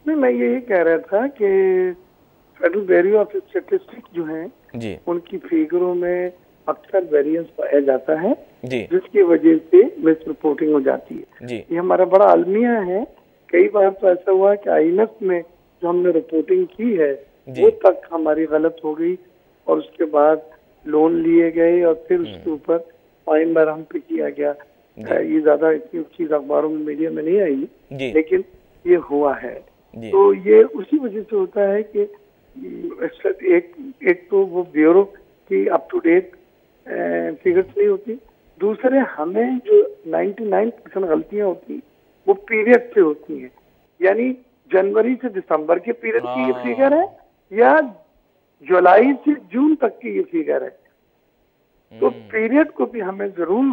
नहीं, मैं यही कह रहा था कि फेडरल ब्यूरो ऑफ स्टैटिस्टिक्स जो है जी, उनकी फिगरों में अक्सर वेरिएंस पाया जाता है जिसकी वजह से मिस रिपोर्टिंग हो जाती है। ये हमारा बड़ा अलमिया है। कई बार तो ऐसा हुआ कि IMF में जो हमने रिपोर्टिंग की है वो तक हमारी गलत हो गई, और उसके बाद लोन लिए गए और फिर उसके ऊपर फाइन बार हम पे किया गया। ये ज्यादा इतनी चीज अखबारों में, मीडिया में नहीं आई, लेकिन ये हुआ है। तो ये उसी वजह से होता है कि एक तो वो ब्यूरो की अप टू डेट फिगर्स नहीं होती, दूसरे हमें जो 99% गलतियां होती वो पीरियड से होती हैं। यानी जनवरी से दिसंबर के पीरियड की ये फिगर है या जुलाई से जून तक की ये फिगर है। तो पीरियड को भी हमें जरूर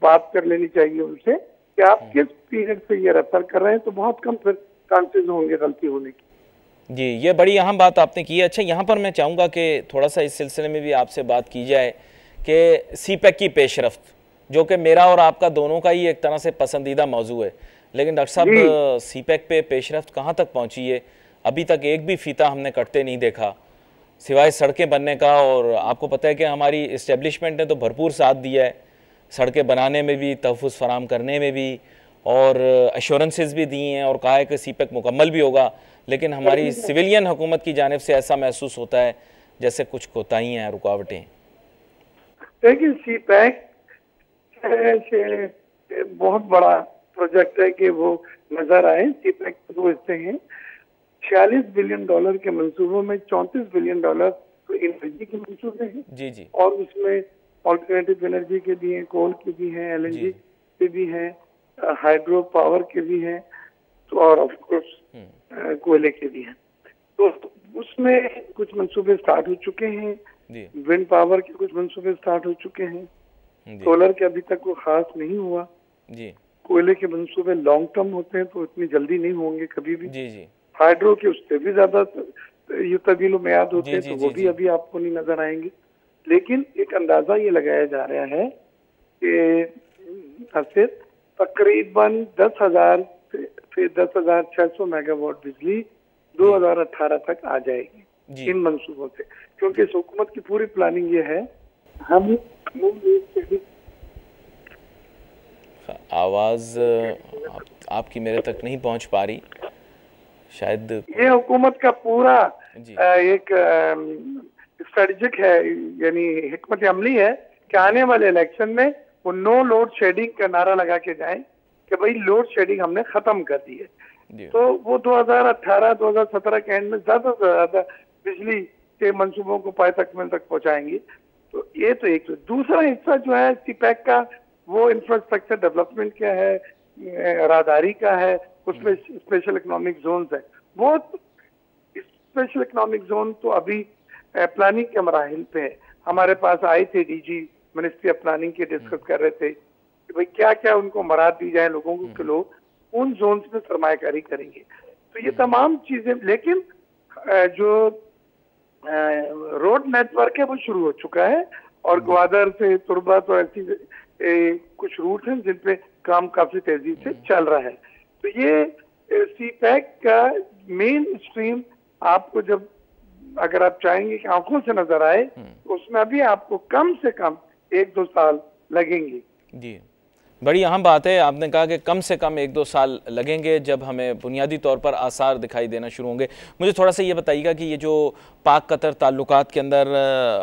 बात कर लेनी चाहिए उनसे कि आप किस पीरियड से ये रेफर कर रहे हैं, तो बहुत कम फिर चांसेस होंगे गलती होने की। जी, ये बड़ी अहम बात आपने की है। अच्छा, यहाँ पर मैं चाहूँगा कि थोड़ा सा इस सिलसिले में भी आपसे बात की जाए कि सीपैक की पेशरफ्त, जो कि मेरा और आपका दोनों का ही एक तरह से पसंदीदा मौजू है, लेकिन डॉक्टर साहब सीपैक पे पेशरफ्त कहाँ तक पहुँची है? अभी तक एक भी फीता हमने कटते नहीं देखा सिवाय सड़कें बनने का। और आपको पता है कि हमारी इस्टेब्लिशमेंट ने तो भरपूर साथ दिया है, सड़कें बनाने में भी, तहफ़्फ़ुज़ फराम करने में भी, और एश्योरेंसेस भी दी हैं और कहा है कि सीपैक मुकम्मल भी होगा, लेकिन हमारी सिविलियन हुकूमत की जानिब से ऐसा महसूस होता है जैसे कुछ कोताहियाँ हैं, रुकावटें। देखिए, सीपैक बहुत बड़ा प्रोजेक्ट है कि वो नजर आए। सीपैक दो हिस्से हैं। $46 बिलियन के मंसूबों में $34 बिलियन तो एनर्जी के मंसूबे हैं। जी जी। और उसमें ऑल्टरनेटिव एनर्जी के भी हैं, कोल के भी हैं, LNG के भी हैं, हाइड्रो पावर के भी हैं, तो और ऑफ कोर्स कोयले के भी हैं। तो उसमें कुछ मंसूबे स्टार्ट हो चुके हैं, विंड पावर के कुछ मंसूबे स्टार्ट हो चुके हैं, सोलर के अभी तक कोई खास नहीं हुआ जी। कोयले के मंसूबे लॉन्ग टर्म होते हैं तो इतनी जल्दी नहीं होंगे कभी भी जी जी। हाइड्रो के उससे भी ज्यादा ये तवील मियाद होते हैं तो वो भी अभी आपको नहीं नजर आएंगे। लेकिन एक अंदाजा ये लगाया जा रहा है कि तकरीबन 10,000 से 10,600 मेगावाट बिजली 2018 तक आ जाएगी इन मंसूबों से, क्योंकि इस हुकूमत की पूरी प्लानिंग ये है। हम आवाज आपकी मेरे तक नहीं पहुंच पा रही शायद। ये हुकूमत का पूरा एक स्ट्रेटेजिक है, यानी हिकमत अमली है कि आने वाले इलेक्शन में वो नो लोड शेडिंग का नारा लगा के जाए कि भाई लोड शेडिंग हमने खत्म कर दी है। तो वो 2018-2017 के एंड में ज्यादा से ज्यादा बिजली के मंसूबों को पाए तकमील तक पहुंचाएंगे। तो ये तो एक। दूसरा हिस्सा जो है सीपैक का, वो इंफ्रास्ट्रक्चर डेवलपमेंट का है, राहदारी का है, उसमें स्पेशल इकोनॉमिक जोन है। वो स्पेशल इकोनॉमिक जोन तो अभी प्लानिंग के मराहिल पे है। हमारे पास आए थे DG मिनिस्ट्री ऑफ प्लानिंग के, डिस्कस कर रहे थे कि भाई क्या क्या उनको मराद दी जाए लोगों को कि लोग उन जोन्स में सरमायाकारी करेंगे। तो ये तमाम चीजें, लेकिन जो रोड नेटवर्क है वो शुरू हो चुका है और ग्वादर से तुर्बत और ऐसी कुछ रूट हैं जिन पे काम काफी तेजी से चल रहा है। तो ये सीपैक का मेन स्ट्रीम आपको जब अगर आप चाहेंगे कि आंखों से नजर आए तो उसमें अभी आपको कम से कम 1-2 साल लगेंगे। जी, बड़ी अहम बात है। आपने कहा कि कम से कम 1-2 साल लगेंगे जब हमें बुनियादी तौर पर आसार दिखाई देना शुरू होंगे। मुझे थोड़ा सा ये बताइएगा कि ये जो पाक कतर ताल्लुकात के अंदर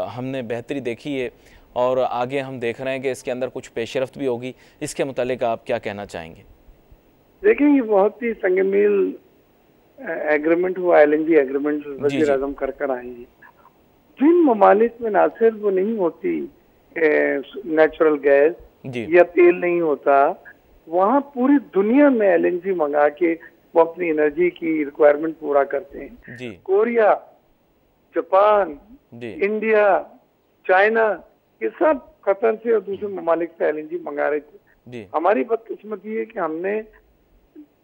हमने बेहतरी देखी है और आगे हम देख रहे हैं कि इसके अंदर कुछ पेशरफ्त भी होगी, इसके मुतालिक आप क्या कहना चाहेंगे? देखिए, ये बहुत ही संगमील एग्रीमेंट हुआ, LNG एग्रीमेंट वज़ीर आज़म कर आए हैं। जिन ममालिक में ना सिर्फ वो नहीं होती नेचुरल गैस या तेल नहीं होता, वहाँ पूरी दुनिया में LNG मंगा के वो अपनी एनर्जी की रिक्वायरमेंट पूरा करते हैं। कोरिया, जापान, इंडिया, चाइना, ये सब कतर से और दूसरे ममालिक से LNG मंगा रहे थे। हमारी बदकिस्मती है कि हमने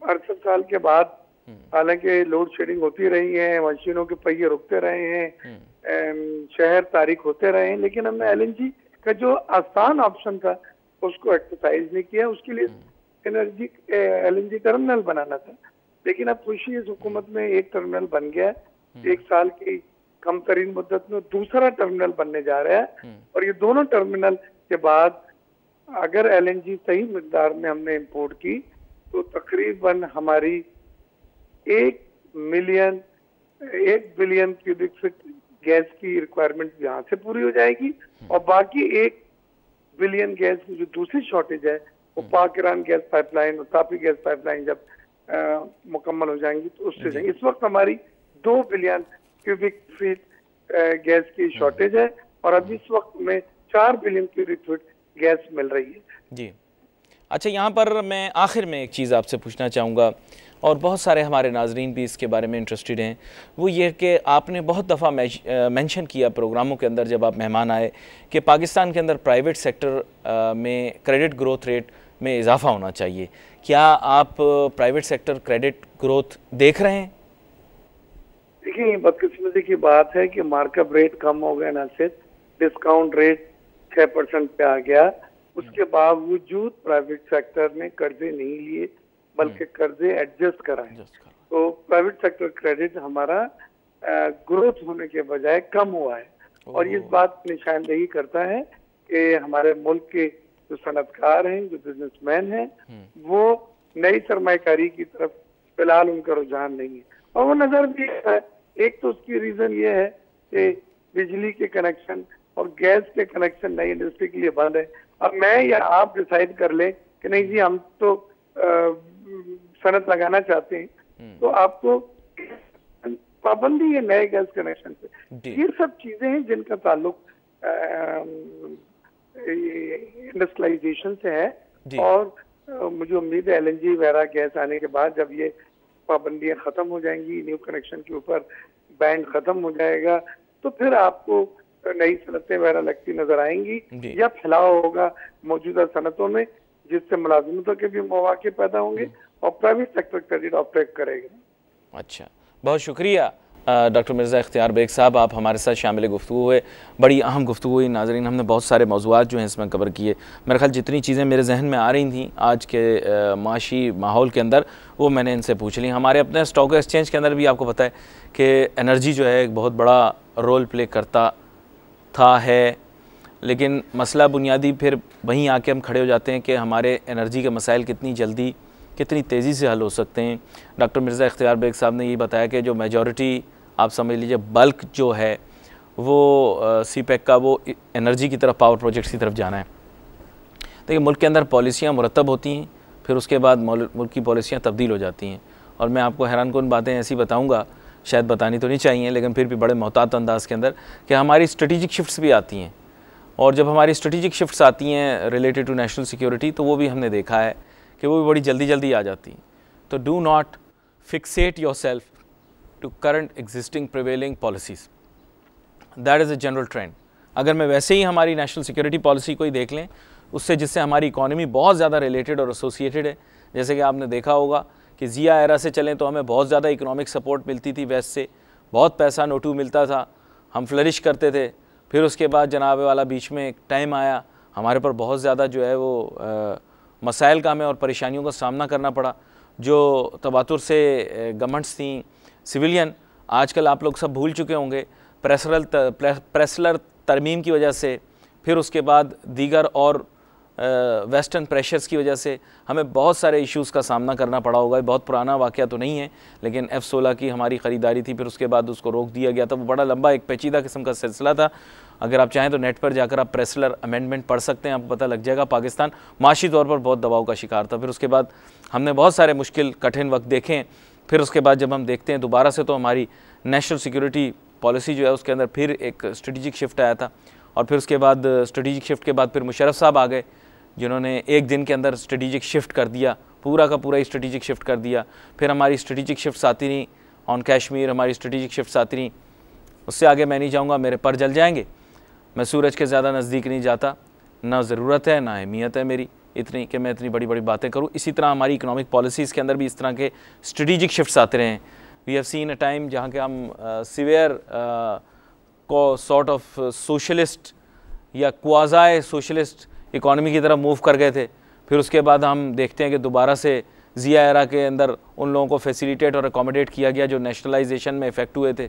68 साल के बाद, हालांकि लोड शेडिंग होती रही है, मशीनों के पहिए रुकते रहे हैं, शहर तारीख होते रहे हैं, लेकिन हमने LNG का जो आसान ऑप्शन था उसको एक्सरसाइज नहीं किया। उसके लिए LNG टर्मिनल बनाना था, लेकिन अब खुशी इस हुकूमत में एक टर्मिनल बन गया। 1 साल की कम तरीन मुद्दत में दूसरा टर्मिनल बनने जा रहा है और ये दोनों टर्मिनल के बाद अगर LNG सही मिकदार में हमने इंपोर्ट की तो तकरीबन हमारी 1 बिलियन क्यूबिक फीट गैस की रिक्वायरमेंट यहाँ से पूरी हो जाएगी और बाकी 1 बिलियन गैस की जो दूसरी शॉर्टेज है वो पाक ईरान गैस पाइपलाइन और तापी गैस पाइपलाइन जब मुकम्मल हो जाएंगी तो उससे जाएंगे। इस वक्त हमारी 2 बिलियन क्यूबिक फीट गैस की शॉर्टेज है और अभी इस वक्त में 4 बिलियन क्यूबिक फीट गैस मिल रही है। जी, अच्छा, यहाँ पर मैं आखिर में एक चीज़ आपसे पूछना चाहूँगा। और बहुत सारे हमारे नाजरीन भी इसके बारे में इंटरेस्टेड हैं, वो ये कि आपने बहुत दफ़ा मेंशन किया प्रोग्रामों के अंदर जब आप मेहमान आए कि पाकिस्तान के अंदर प्राइवेट सेक्टर में क्रेडिट ग्रोथ रेट में इजाफा होना चाहिए। क्या आप प्राइवेट सेक्टर क्रेडिट ग्रोथ देख रहे हैं? देखिए, बदकिस्मती की बात है कि मार्कअप रेट कम हो गया, ना सिर्फ डिस्काउंट रेट 6% पे आ गया, उसके बावजूद प्राइवेट सेक्टर ने कर्जे नहीं लिए बल्कि कर्जे एडजस्ट कराए। तो प्राइवेट सेक्टर क्रेडिट हमारा ग्रोथ होने के बजाय कम हुआ है, और इस बात निशानदेही करता है कि हमारे मुल्क के जो सनतकार हैं, जो बिजनेसमैन हैं, वो नई सरमायाकारी की तरफ फिलहाल उनका रुझान नहीं है। और वो नजर भी है, एक तो उसकी रीजन ये है कि बिजली के कनेक्शन और गैस के कनेक्शन नई इंडस्ट्री के लिए बंद है। अब मैं या आप डिसाइड कर लें कि नहीं जी हम तो सनत लगाना चाहते हैं, तो आपको पाबंदी है नए गैस कनेक्शन पे। ये सब चीजें हैं जिनका ताल्लुक इंडस्ट्रियलाइजेशन से है, और मुझे उम्मीद है LNG वगैरह गैस आने के बाद जब ये पाबंदियां खत्म हो जाएंगी, न्यू कनेक्शन के ऊपर बैन खत्म हो जाएगा, तो फिर आपको नई सनतें वगैरह लगती नजर आएंगी, या फैलाव होगा मौजूदा सनतों में, जिससे मुलाजिमतों के भी मौके पैदा होंगे और प्राइवेट सेक्टर क्रेडिट ऑपरेट करेगा। अच्छा, बहुत शुक्रिया डॉक्टर मिर्ज़ा इख्तियार बेग साहब, आप हमारे साथ शामिल गुफ्तगू हुए। बड़ी अहम गुफ्तगू हुई नाज़रीन, हमने बहुत सारे मौज़ूआत जो हैं इसमें कवर किए। मेरे ख्याल जितनी चीज़ें मेरे जहन में आ रही थी आज के माशी माहौल के अंदर, वो मैंने इनसे पूछ ली। हमारे अपने स्टॉक एक्सचेंज के अंदर भी आपको पता है कि एनर्जी जो है एक बहुत बड़ा रोल प्ले करता था है, लेकिन मसला बुनियादी फिर वहीं आके हम खड़े हो जाते हैं कि हमारे एनर्जी के मसाइल कितनी जल्दी कितनी तेज़ी से हल हो सकते हैं। डॉक्टर मिर्ज़ा इख्तियार बेग साहब ने ये बताया कि जो मेजॉरिटी आप समझ लीजिए बल्क जो है वो CPEC का वो एनर्जी की तरफ, पावर प्रोजेक्ट्स की तरफ जाना है। देखिए, मुल्क के अंदर पॉलिसियाँ मुरतब होती हैं, फिर उसके बाद मुल्क की पॉलिसियाँ तब्दील हो जाती हैं। और मैं आपको हैरानकुन बातें ऐसी बताऊँगा, शायद बतानी तो नहीं चाहिए, लेकिन फिर भी बड़े मोहतात अंदाज़ के अंदर, कि हमारी स्ट्रेटिजिक शिफ्ट्स भी आती हैं। और जब हमारी स्ट्रेटिजिक शिफ्ट्स आती हैं रिलेटेड टू नेशनल सिक्योरिटी, तो वो भी हमने देखा है कि वो भी बड़ी जल्दी जल्दी आ जाती हैं। तो do not fixate yourself to current existing prevailing policies, that is a general trend. अगर मैं वैसे ही हमारी नेशनल सिक्योरिटी पॉलिसी को ही देख लें, उससे जिससे हमारी इकॉनमी बहुत ज़्यादा रिलेटेड और एसोसिएटेड है, जैसे कि आपने देखा होगा कि ज़िया एरा से चलें तो हमें बहुत ज़्यादा इकोनॉमिक सपोर्ट मिलती थी वेस्ट से, बहुत पैसा नोटू मिलता था, हम फ्लरिश करते थे। फिर उसके बाद जनाब वाला बीच में एक टाइम आया, हमारे पर बहुत ज़्यादा जो है वो मसाइल का हमें और परेशानियों का सामना करना पड़ा, जो तबातुर से गवर्नमेंट्स थी सिविलियन, आजकल आप लोग सब भूल चुके होंगे, प्रेसलर तरमीम की वजह से, फिर उसके बाद दीगर और वेस्टर्न प्रेशर्स की वजह से हमें बहुत सारे इश्यूज़ का सामना करना पड़ा होगा। बहुत पुराना वाक़या तो नहीं है, लेकिन F-16 की हमारी ख़रीदारी थी, फिर उसके बाद उसको रोक दिया गया था। वो बड़ा लंबा एक पेचीदा किस्म का सिलसिला था। अगर आप चाहें तो नेट पर जाकर आप प्रेसलर अमेंडमेंट पढ़ सकते हैं, आपको पता लग जाएगा। पाकिस्तान माशी तौर पर बहुत दबाव का शिकार था। फिर उसके बाद हमने बहुत सारे मुश्किल कठिन वक्त देखे। फिर उसके बाद जब हम देखते हैं दोबारा से, तो हमारी नेशनल सिक्योरिटी पॉलिसी जो है उसके अंदर फिर एक स्ट्रेटिजिक शिफ्ट आया था। और फिर उसके बाद स्ट्रेटिजिक शिफ्ट के बाद फिर मुशर्रफ साहब आ गए, जिन्होंने एक दिन के अंदर स्ट्रेटिजिक शिफ्ट कर दिया, पूरा का पूरा ही स्ट्रेटिजिक शिफ्ट कर दिया। फिर हमारी स्ट्रेटिजिक शिफ्ट आती रहीं ऑन कश्मीर, हमारी स्ट्रेटिजिक शिफ्ट आती रहीं। उससे आगे मैं नहीं जाऊँगा, मेरे पर जल जाएंगे। मैं सूरज के ज़्यादा नज़दीक नहीं जाता, ना ज़रूरत है ना अहमियत है मेरी इतनी कि मैं इतनी बड़ी बड़ी बातें करूँ। इसी तरह हमारी इकोनॉमिक पॉलिसीज़ के अंदर भी इस तरह के स्ट्रेटिजिक शिफ्ट्स आते रहे हैं। We have seen a time जहाँ के हम सिवियर को सॉर्ट ऑफ सोशलिस्ट या क्वाज़ाए सोशलिस्ट इकॉनमी की तरफ मूव कर गए थे। फिर उसके बाद हम देखते हैं कि दोबारा से ज़िया एरा के अंदर उन लोगों को फैसिलिटेट और अकोमोडेट किया गया जो नेशनलाइजेशन में इफेक्ट हुए थे।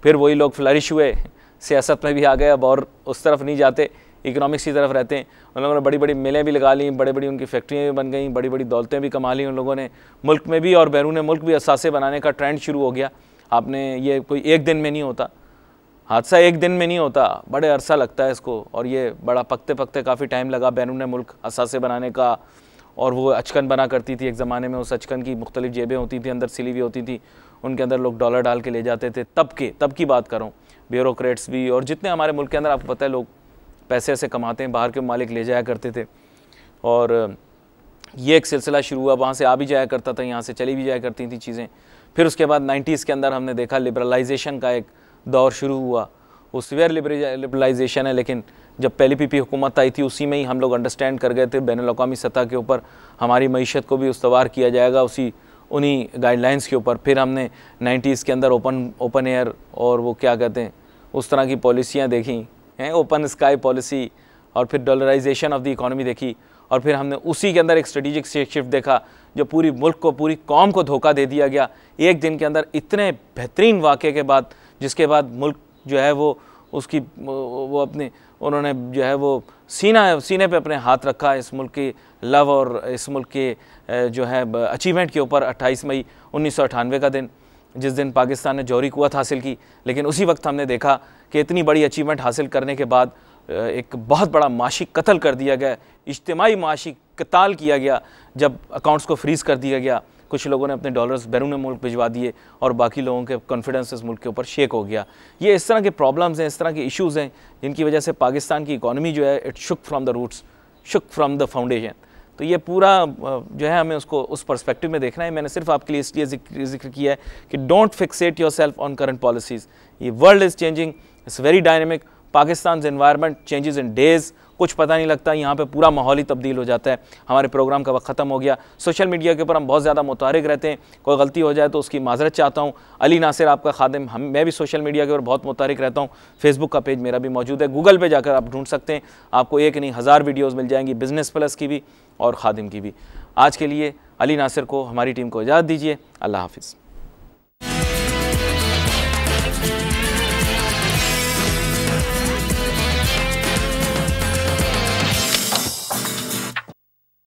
फिर वही लोग फ्लरिश हुए, सियासत में भी आ गए, अब और उस तरफ नहीं जाते, इकोनॉमिक्स की तरफ रहते हैं। उन लोगों ने बड़ी बड़ी मिलें भी लगा ली, बड़ी बड़ी उनकी फैक्ट्रियाँ भी बन गई, बड़ी बड़ी दौलतें भी कमा ली उन लोगों ने। मुल्क में भी और बैरून मुल्क भी असासे बनाने का ट्रेंड शुरू हो गया। आपने ये कोई एक दिन में नहीं होता, हादसा एक दिन में नहीं होता, बड़े अरसा लगता है इसको। और ये बड़ा पकते पकते काफ़ी टाइम लगा बैरून मुल्क असासे बनाने का। और वो अचकन बना करती थी एक ज़माने में, उस अचकन की मुख्तलिफ जेबें होती थी, अंदर सिली हुई होती थी, उनके अंदर लोग डॉलर डाल के ले जाते थे। तब की बात कर रहा हूँ, ब्यूरोक्रेट्स भी और जितने हमारे मुल्क के अंदर आपको पता है लोग पैसे ऐसे कमाते हैं, बाहर के मालिक ले जाया करते थे। और ये एक सिलसिला शुरू हुआ, वहाँ से आ भी जाया करता था, यहाँ से चली भी जाया करती थी चीज़ें। फिर उसके बाद 90s के अंदर हमने देखा लिबरलाइजेशन का एक दौर शुरू हुआ। वो सीवियर लिबरलाइजेशन है, लेकिन जब पहली पीपी हुकूमत आई थी उसी में ही हम लोग अंडरस्टैंड कर गए थे बैनुल-अक़वामी सतह के ऊपर हमारी मईशत को भी उस्तवार किया जाएगा उन्हीं गाइडलाइंस के ऊपर। फिर हमने 90s के अंदर ओपन एयर और वो क्या कहते हैं उस तरह की पॉलिसियाँ देखी हैं, ओपन स्काई पॉलिसी, और फिर डॉलराइजेशन ऑफ द इकॉनमी देखी, और फिर हमने उसी के अंदर एक स्ट्रेटेजिक शिफ्ट देखा जो पूरी मुल्क को, पूरी कौम को धोखा दे दिया गया एक दिन के अंदर इतने बेहतरीन वाक़े के बाद, जिसके बाद मुल्क जो है वो अपने उन्होंने जो है वो सीने पे अपने हाथ रखा इस मुल्क की लव और इस मुल्क के जो है अचीवमेंट के ऊपर। 28 मई 1998 का दिन, जिस दिन पाकिस्तान ने जौहरी कुव्वत हासिल की, लेकिन उसी वक्त हमने देखा कि इतनी बड़ी अचीवमेंट हासिल करने के बाद एक बहुत बड़ा माशी कत्ल कर दिया गया, इज्तिमाई माशी कत्ल किया गया, जब अकाउंट्स को फ्रीज़ कर दिया गया। कुछ लोगों ने अपने डॉलर्स बैरून मुल्क भिजवा दिए और बाकी लोगों के कॉन्फिडेंस इस मुल्क के ऊपर शेक हो गया। ये इस तरह के प्रॉब्लम्स हैं, इस तरह के इश्यूज़ हैं जिनकी वजह से पाकिस्तान की इकॉनमी जो है it shook from the roots, shook from the foundation. तो ये पूरा जो है हमें उसको उस पर्सपेक्टिव में देखना है। मैंने सिर्फ आपके लिए इसलिए जिक्र किया है कि don't fixate yourself on current policies. ये world is changing, it's very dynamic, Pakistan environment changes in days, कुछ पता नहीं लगता, यहाँ पे पूरा माहौल ही तब्दील हो जाता है। हमारे प्रोग्राम का वक्त ख़त्म हो गया। सोशल मीडिया के ऊपर हम बहुत ज़्यादा मुतहरिक रहते हैं, कोई गलती हो जाए तो उसकी माजरत चाहता हूँ। अली नासिर आपका खादिम, मैं भी सोशल मीडिया के ऊपर बहुत मुतहरिक रहता हूँ। फेसबुक का पेज मेरा भी मौजूद है, गूगल पे जाकर आप ढूंढ सकते हैं, आपको एक नहीं 1000 वीडियोज़ मिल जाएंगी, बिज़नेस प्लस की भी और खादिम की भी। आज के लिए अली नासिर को, हमारी टीम को इजाज़त दीजिए। अल्लाह हाफिज़।